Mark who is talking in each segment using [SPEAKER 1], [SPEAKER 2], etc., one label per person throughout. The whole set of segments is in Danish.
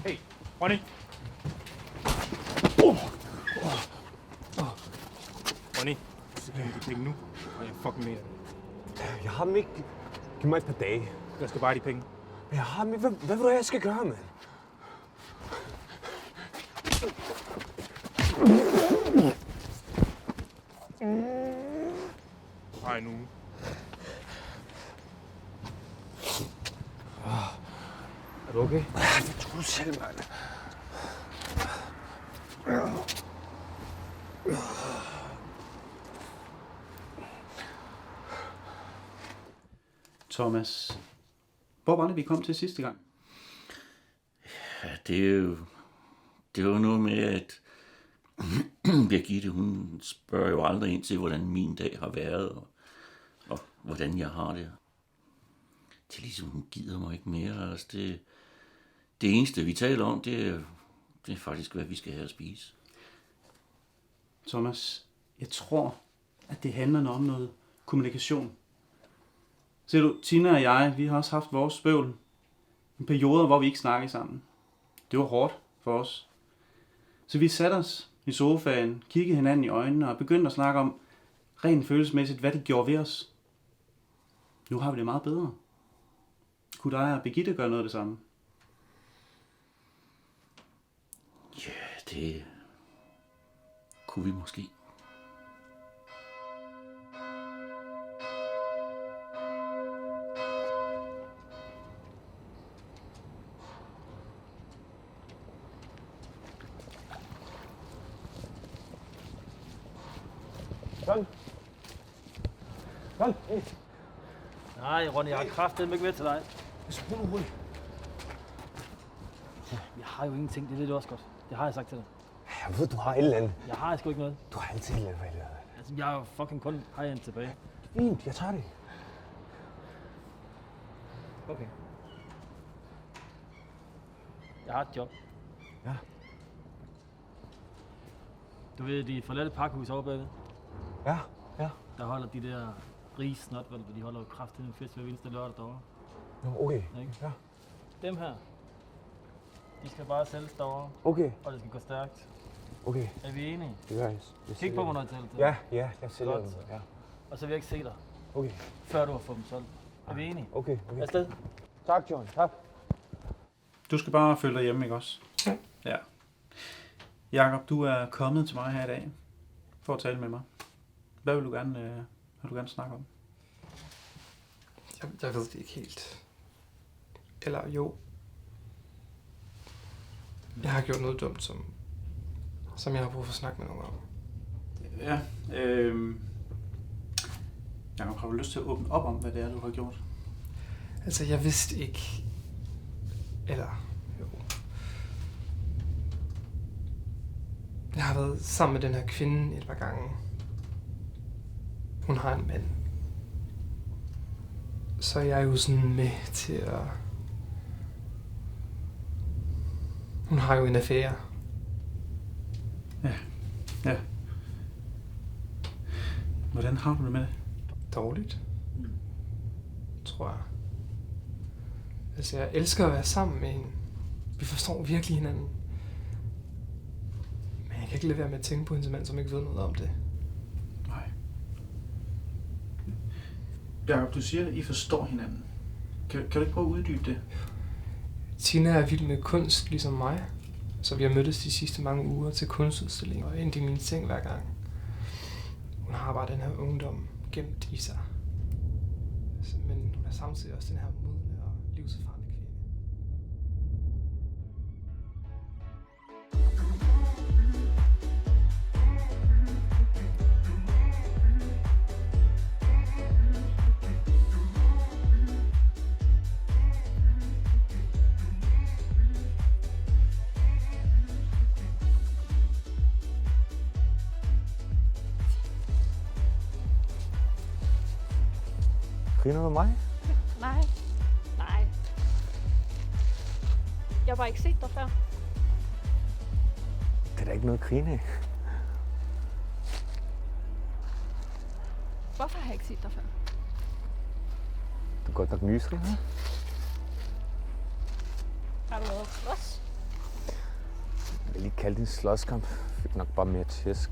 [SPEAKER 1] Hey, Ronny. Ronny, du skal give mig de penge nu, og jeg fucking mener det.
[SPEAKER 2] Jeg har dem ikke. Giv mig et par dage.
[SPEAKER 1] Jeg skal bare de penge.
[SPEAKER 2] Jeg har dem ikke. Hvad vil du, jeg skal gøre, mand?
[SPEAKER 1] Ej, nu.
[SPEAKER 2] Er du okay? Ja, det tror du selv, mand.
[SPEAKER 3] Thomas, hvor var det, vi kom til sidste gang?
[SPEAKER 4] Ja, det er jo noget med, at Birgitte, hun spørger jo aldrig ind til, hvordan min dag har været, og hvordan jeg har det. Det er ligesom, hun gider mig ikke mere. Altså, det eneste, vi taler om, det er faktisk, hvad vi skal have at spise.
[SPEAKER 3] Thomas, jeg tror, at det handler om noget kommunikation. Ser du, Tina og jeg, vi har også haft vores spøvl. En perioder, hvor vi ikke snakkede sammen. Det var hårdt for os. Så vi satte os i sofaen, kiggede hinanden i øjnene og begyndte at snakke om rent følelsesmæssigt, hvad det gjorde ved os. Nu har vi det meget bedre. Kunne dig og Birgitte gøre noget af det samme?
[SPEAKER 4] Ja, det kunne vi måske.
[SPEAKER 2] Sådan. Sådan.
[SPEAKER 5] Nej, Ronny, jeg har kraftedeme ikke med til dig.
[SPEAKER 2] Rolig.
[SPEAKER 5] Jeg har jo ingenting, det ved du også godt. Det har jeg sagt til dig.
[SPEAKER 2] Jeg ved, du har et eller andet.
[SPEAKER 5] Jeg har sgu ikke noget.
[SPEAKER 2] Du har altid et eller andet, hvad det er.
[SPEAKER 5] Altså, jeg har jo fucking kun high-end tilbage.
[SPEAKER 2] Fint, jeg tager det.
[SPEAKER 5] Okay. Jeg har et job.
[SPEAKER 2] Ja.
[SPEAKER 5] Du ved, de forladte pakkehus over bagved.
[SPEAKER 2] Ja, ja.
[SPEAKER 5] Der holder de der rige snotvalg, de holder jo kraftigt en fest hver eneste lørdag derovre.
[SPEAKER 2] Nå, okay.
[SPEAKER 5] Ikke?
[SPEAKER 2] Ja.
[SPEAKER 5] Dem her, de skal bare sælges derovre,
[SPEAKER 2] Okay,
[SPEAKER 5] og det skal gå stærkt.
[SPEAKER 2] okay.
[SPEAKER 5] Er vi enige?
[SPEAKER 2] Det gør jeg.
[SPEAKER 5] Kig på mig, når jeg taler til
[SPEAKER 2] Ja, ja, jeg sælger
[SPEAKER 5] Godt.
[SPEAKER 2] dem. Ja.
[SPEAKER 5] Og så vil jeg ikke se dig,
[SPEAKER 2] Okay,
[SPEAKER 5] før du har fået dem solgt. Er vi enige?
[SPEAKER 2] okay, okay.
[SPEAKER 5] Afsted.
[SPEAKER 2] Tak, John. Tak.
[SPEAKER 3] Du skal bare følge dig hjemme, ikke også? Ja. Jakob, du er kommet til mig her i dag for at tale med mig. Hvad vil du gerne snakke om?
[SPEAKER 6] Jeg ved det ikke helt. Eller jo. Jeg har gjort noget dumt, som jeg har brug for at snakke med nogen om.
[SPEAKER 3] Ja, Jakob, har du lyst til at åbne op om, hvad det er, du har gjort?
[SPEAKER 6] Altså, jeg vidste ikke... Eller... Jo. Jeg har været sammen med den her kvinde et par gange. Hun har en mand. Så jeg er jo sådan med til at... Hun har jo en affære.
[SPEAKER 3] Ja. Hvordan har du det med det?
[SPEAKER 6] Dårligt. Tror jeg. Altså, jeg elsker at være sammen med hende. Vi forstår virkelig hinanden. Men jeg kan ikke lade være med at tænke på hendes mand, som ikke ved noget om det.
[SPEAKER 3] Nej. Jakob, du siger, at I forstår hinanden. Kan du ikke prøve at uddybe det?
[SPEAKER 6] Tina er vild med kunst, ligesom mig. Så vi har mødtes de sidste mange uger til kunstudstillinger og endte i min seng hver gang. Hun har bare den her ungdom gemt i sig. Men hun er samtidig også den her modne og livserfarne kvinde.
[SPEAKER 2] Griner du med mig?
[SPEAKER 7] Nej. Jeg har bare ikke set dig før.
[SPEAKER 2] Det er da ikke noget at grine af.
[SPEAKER 7] Hvorfor har jeg ikke set dig før?
[SPEAKER 2] Du er godt nok nysgerrig, hva'?
[SPEAKER 7] Har du været slås?
[SPEAKER 2] Jeg vil ikke kalde det en slåskamp. Fik nok bare mere tæsk.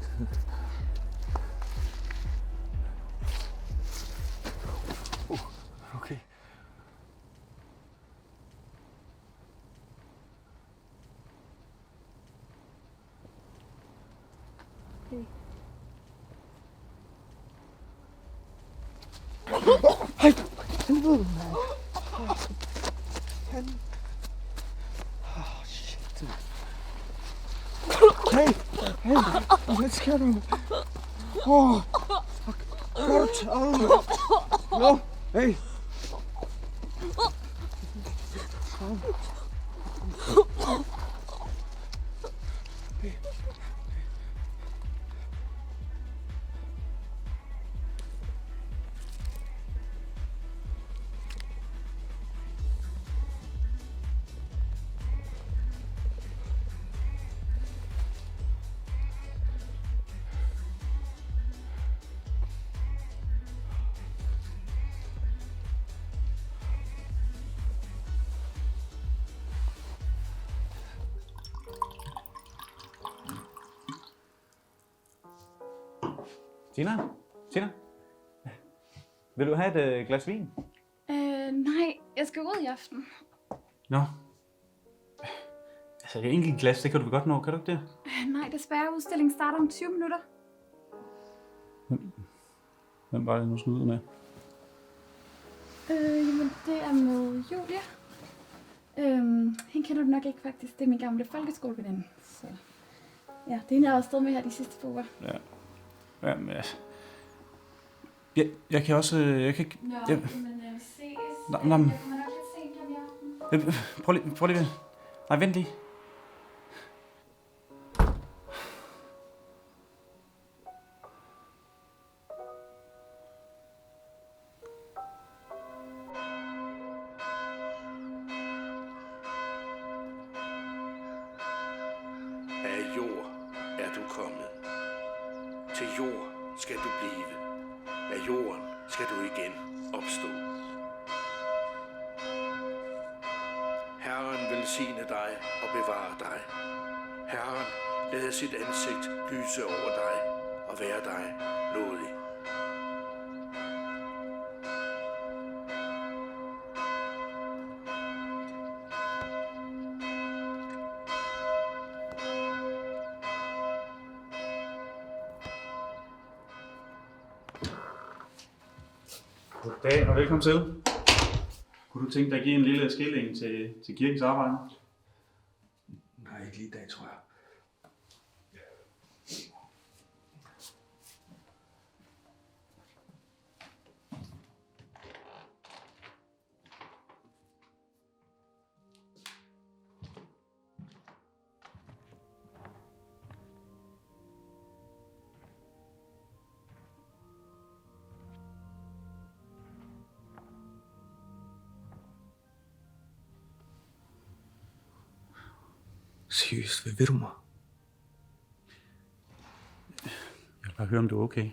[SPEAKER 2] Okay.
[SPEAKER 8] Hvad sker der? Fuck. No. Hey.
[SPEAKER 3] Tina? Vil du have et glas vin?
[SPEAKER 9] Nej, jeg skal ud i aften.
[SPEAKER 3] Nå. Altså, et enkelt glas, det kan du godt nå, kan du ikke det?
[SPEAKER 9] Nej, desværre. Udstillingen starter om 20 minutter.
[SPEAKER 3] Hvem var det, nu skal ud med?
[SPEAKER 9] Jamen, det er med Julia. Hende kender du nok ikke, faktisk. Det er min gamle folkeskoleveninde. Så ja, det er hende, jeg har stået med her de sidste par uger.
[SPEAKER 3] Ja. Jamen, altså. Jeg kan også... Jeg kan ikke...
[SPEAKER 9] Nå,
[SPEAKER 3] jeg,
[SPEAKER 9] men ses.
[SPEAKER 3] Nå,
[SPEAKER 9] Jeg kommer nok lidt sent hjem i aften.
[SPEAKER 3] prøv lige... Nej, vent lige.
[SPEAKER 10] Af jord er du kommet. Til jord skal du blive. Af jorden skal du igen opstå. Herren velsigne dig og bevare dig. Herren lade sit ansigt lyse over dig og være dig nådig.
[SPEAKER 3] Goddag og velkommen til. Kunne du tænke dig at give en lille skilling til kirkens arbejde?
[SPEAKER 8] Nej, ikke lige i dag, tror jeg. Seriøst, hvad ved du mig?
[SPEAKER 3] Jeg vil bare høre, om du er okay.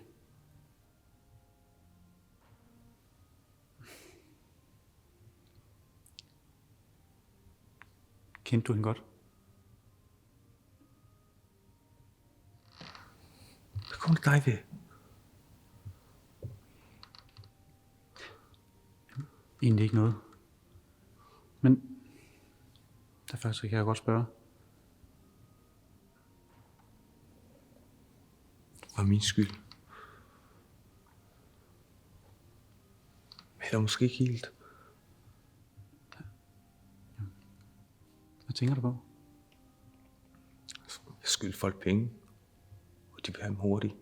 [SPEAKER 3] Kendte du hende godt?
[SPEAKER 8] Hvad kommer det dig ved?
[SPEAKER 3] Egentlig ikke noget. Men derfor kan jeg godt spørge.
[SPEAKER 8] Det var min skyld. Eller måske ikke helt.
[SPEAKER 3] Hvad tænker du på?
[SPEAKER 8] Jeg skyldte folk penge, og de vil have dem hurtigt.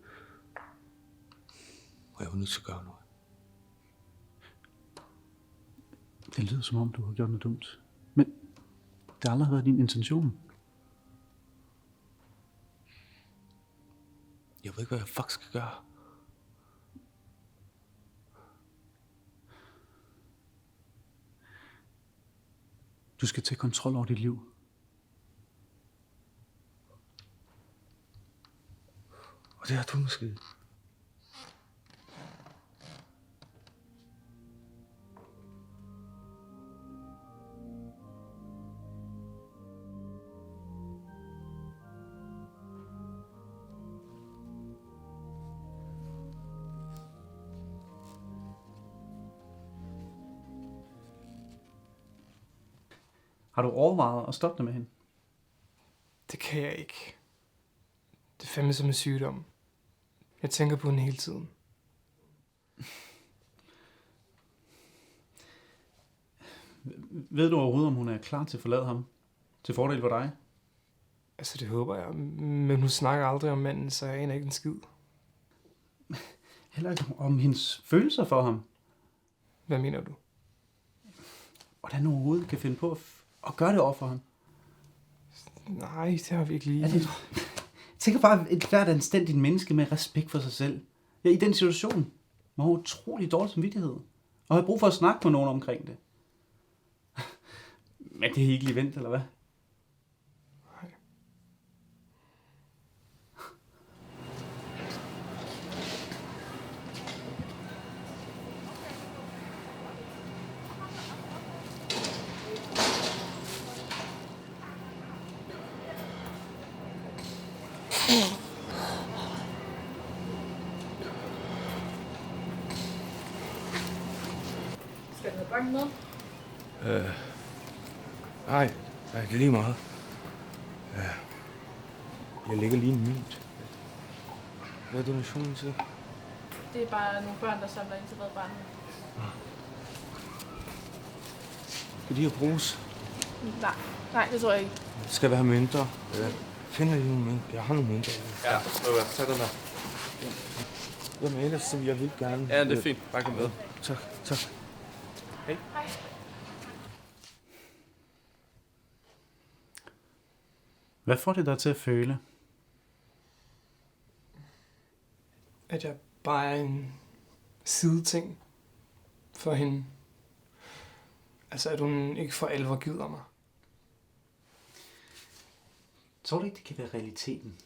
[SPEAKER 8] Og jeg var nødt til at gøre noget.
[SPEAKER 3] Det lyder som om, du har gjort noget dumt. Men det har aldrig været din intention.
[SPEAKER 8] Jeg ved ikke, hvad jeg fuck skal gøre.
[SPEAKER 3] Du skal tage kontrol over dit liv.
[SPEAKER 8] Og det har du måske.
[SPEAKER 3] Har du overvejet at stoppe det med hende?
[SPEAKER 6] Det kan jeg ikke. Det er fandme som en sygdom. Jeg tænker på hende hele tiden.
[SPEAKER 3] Ved du overhovedet, om hun er klar til at forlade ham? Til fordel for dig?
[SPEAKER 6] Altså, det håber jeg. Men hun snakker aldrig om manden, så jeg aner ikke en skid.
[SPEAKER 3] Heller ikke om hendes følelser for ham.
[SPEAKER 6] Hvad mener du?
[SPEAKER 3] Hvordan hun overhovedet kan finde på at gøre det over for ham.
[SPEAKER 6] Nej, det har vi ikke lige.
[SPEAKER 3] Jeg tænker bare, et hvert anstændigt menneske med respekt for sig selv. Ja, i den situation må hun utrolig dårlig samvittighed. Og har brug for at snakke med nogen omkring det. Men det er ikke lige vent, eller hvad?
[SPEAKER 6] Nej.
[SPEAKER 9] Skal du have banken med?
[SPEAKER 8] Nej, det er lige meget. Jeg lægger lige en mynt. Hvad er donationen til?
[SPEAKER 7] Det er bare nogle børn, der samler ind til Red Barnet.
[SPEAKER 8] Skal de her bruges?
[SPEAKER 7] Nej, det tror jeg ikke.
[SPEAKER 8] Skal vi have mønter? Finder I nogle mønter? Jeg har nogle mønter.
[SPEAKER 1] Ja, tag den der.
[SPEAKER 8] Jamen ellers, så jeg vil gerne...
[SPEAKER 1] Ja, det er fint. Bare kom med.
[SPEAKER 8] Tak.
[SPEAKER 7] Hej.
[SPEAKER 3] Hvad får det dig til at føle?
[SPEAKER 6] At jeg bare er en sideting for hende. Altså, at hun ikke for alvor gider mig.
[SPEAKER 3] Tror du ikke, det kan være realiteten?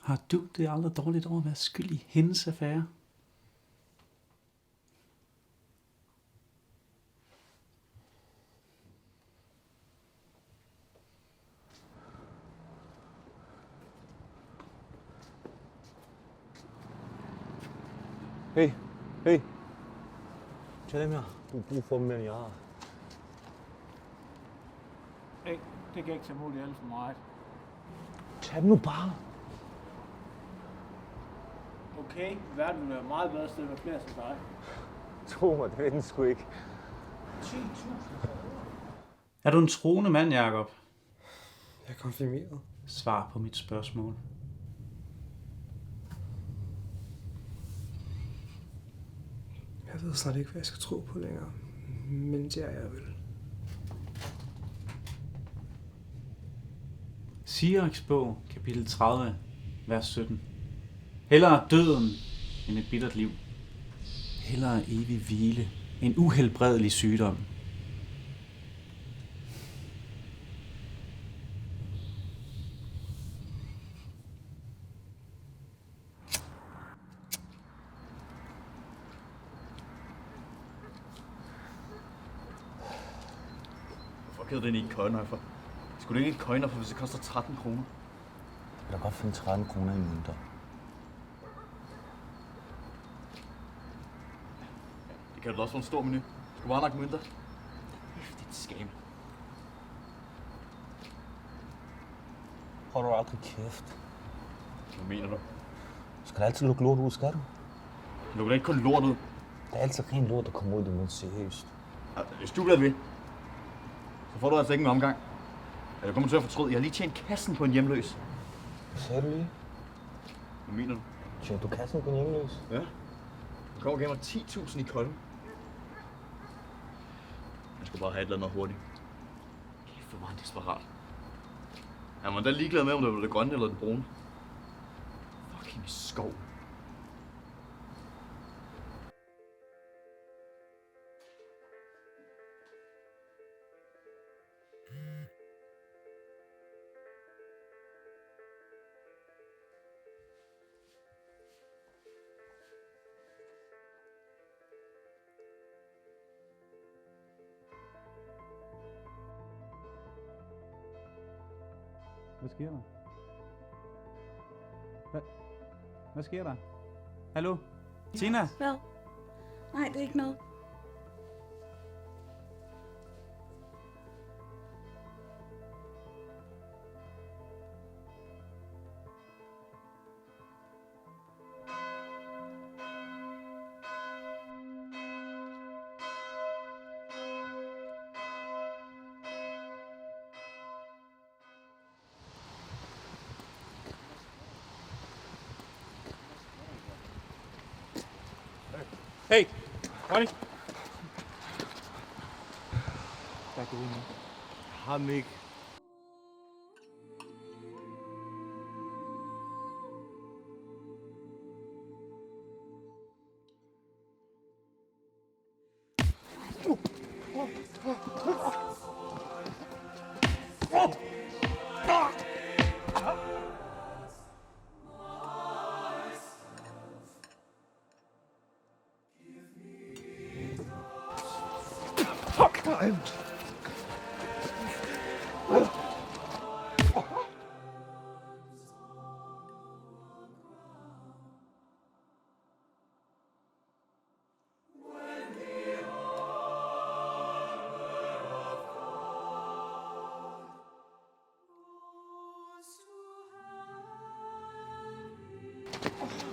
[SPEAKER 3] Har du det aldrig dårligt over at være skyld i hendes affære?
[SPEAKER 8] Hey. Tag dem her. Du har brug for dem mere end jeg har.
[SPEAKER 5] Hey, det kan ikke tage imod det alt for meget.
[SPEAKER 8] Tag dem nu bare.
[SPEAKER 5] Okay, verden vil være meget bedre sted med flere som dig.
[SPEAKER 8] Tro mig, det er den sgu ikke.
[SPEAKER 5] 10.000.
[SPEAKER 3] Er du en troende mand, Jakob?
[SPEAKER 6] Jeg er konfirmeret.
[SPEAKER 3] Svar på mit spørgsmål.
[SPEAKER 6] Jeg ved snart ikke, hvad jeg skal tro på længere. Men det er jeg vel.
[SPEAKER 3] Siraks bog, kapitel 30, vers 17. Hellere døden end et bittert liv. Hellere evig hvile end uhelbredelig sygdom.
[SPEAKER 11] Hvorfor givet den ikke køjner for? Skulle det ikke et køjner for, hvis det koster 13 kroner?
[SPEAKER 8] Jeg kan da godt finde 13 kroner i mønter.
[SPEAKER 11] Det kan du da også få en stor menu. Du bare nok mønter. Hæftigt skam.
[SPEAKER 8] Har du aldrig kæft?
[SPEAKER 11] Hvad mener du?
[SPEAKER 8] Skal der altid lukke lort ud, skal du?
[SPEAKER 11] Lukker da ikke kun lort ud?
[SPEAKER 8] Der er altid ren lort, der kommer ud i munden, seriøst.
[SPEAKER 11] Hvis du bliver ved, så får du altså ikke en omgang. Jeg kommer til at fortryde. Jeg har lige tjent kassen på en hjemløs.
[SPEAKER 8] Hvad sagde du lige?
[SPEAKER 11] Hvad mener du?
[SPEAKER 8] Tjente du kassen på en hjemløs?
[SPEAKER 11] Ja. Jeg kommer og gav mig 10.000 i Kolding. Jeg skulle bare have et eller andet hurtigt. Kæft, hvor var han desperat. Han var da ligeglad med, om det var det grønne eller det brune. Fucking skov.
[SPEAKER 3] Hvad sker der? Hvad sker der? Hallo? Tina?
[SPEAKER 7] Hvad?
[SPEAKER 9] Nej, det er ikke noget.
[SPEAKER 1] Hey, Ronny.
[SPEAKER 8] Der er gået nu. Ham ikke. Fuck dig!
[SPEAKER 9] Oh.